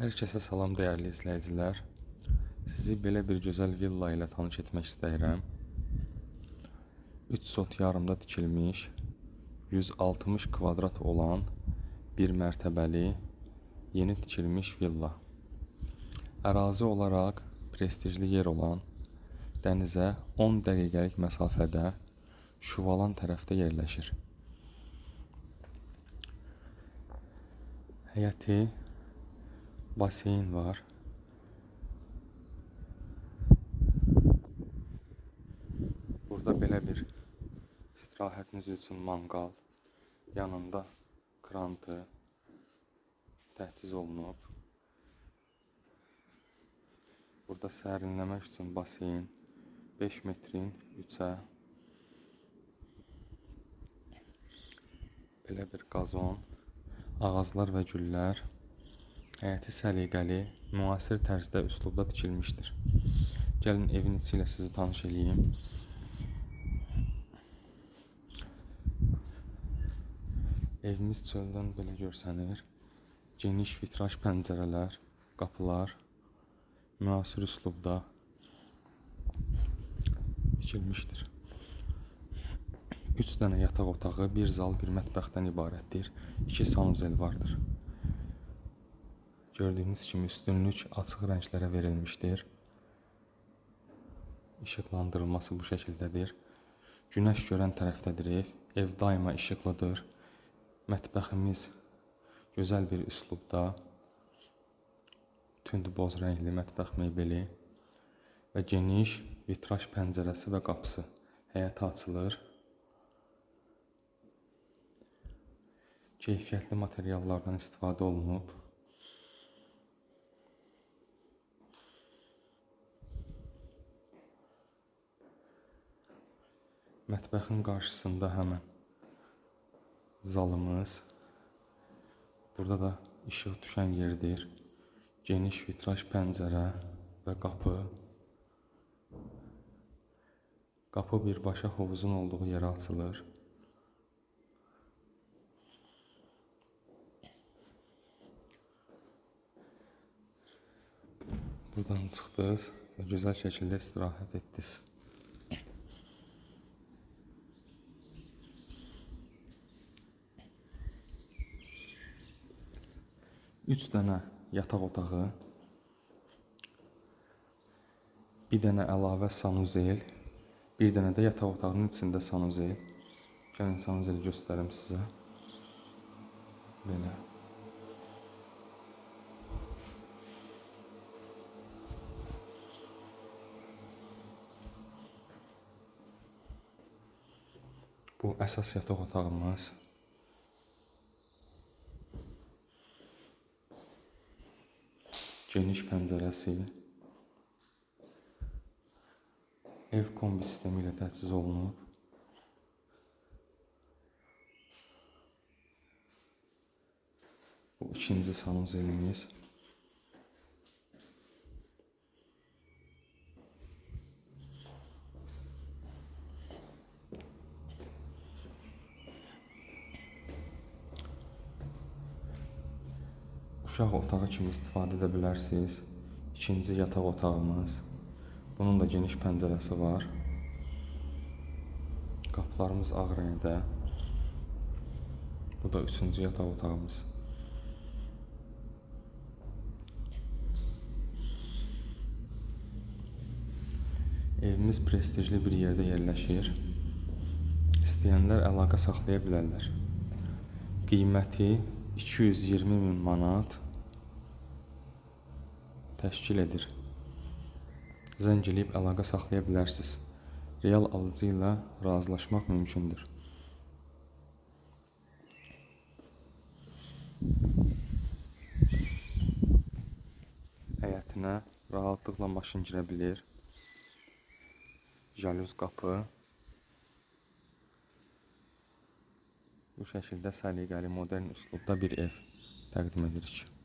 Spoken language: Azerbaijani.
Hər kəsə salam dəyərli izləyicilər. Sizi belə bir gözəl villa ilə tanış etmək istəyirəm. 3 sot yarımda tikilmiş, 160 kvadrat olan bir mərtəbəli, yeni tikilmiş villa. Ərazi olaraq prestijli yer olan, dənizə 10 dəqiqəlik məsafədə Şuvalan tərəfdə yerləşir. Həyəti, baseyn var. Burada belə bir istirahətiniz üçün manqal, yanında krantı təchiz olunub. Burada sərinləmək üçün baseyn, 5 metrin 3-ə, belə bir qazon, ağaclar və güllər. Həyəti səliqəli, müasir tərzdə üslubda tikilmişdir. Gəlin evin içi ilə sizi tanış edeyim. Evimiz çöldən belə görsənir. Geniş vitraj pəncərələr, qapılar, müasir üslubda tikilmişdir. 3 dənə yataq otağı, bir zal, bir mətbəxdən ibarətdir. 2 sanuzel vardır. Gördüyünüz kimi üstünlük açıq rənglərə verilmişdir. İşıqlandırılması bu şəkildədir. Günəş görən tərəfdədir ev. Ev daima işıqlıdır. Mətbəximiz gözəl bir üslubda. Tünd boz rəngli mətbəx mebeli və geniş vitraj pəncərəsi və qapısı. Həyətə açılır. Keyfiyyətli materiallardan istifadə olunub. Mətbəxin qarşısında həmən zalımız. Burada da işıq düşən yerdir. Geniş vitraj pəncərə və qapı. Qapı birbaşa hovuzun olduğu yerə açılır. Buradan çıxdınız və gözəl şəkildə istirahət etdiniz. Üç dənə yataq otağı, bir dənə əlavə sanuzel, bir dənə də yataq otağının içində sanuzel. Gəlin sanuzeli göstərim sizə. Belə. Bu əsas yataq otağımız. Geniş pəncərəsi. Ev kombi sistemi ilə təchiz olunub. Bu ikinci sanuzelimiz. Uşaq otağı kimi istifadə edə bilərsiniz. İkinci yataq otağımız. Bunun da geniş pəncərəsi var. Qapılarımız ağ rəngdə. Bu da üçüncü yataq otağımız. Evimiz prestijli bir yerdə yerləşir. İstəyənlər əlaqə saxlaya bilərlər. Qiyməti 220.000 manat təşkil edir. Zəng eləyib əlaqə saxlaya bilərsiniz. Real alıcı ilə razılaşmaq mümkündür. Həyətinə rahatlıqla maşın girə bilir. Jaluz qapı. Bu şəkildə səliqəli, modern üslubda bir ev təqdim edirik.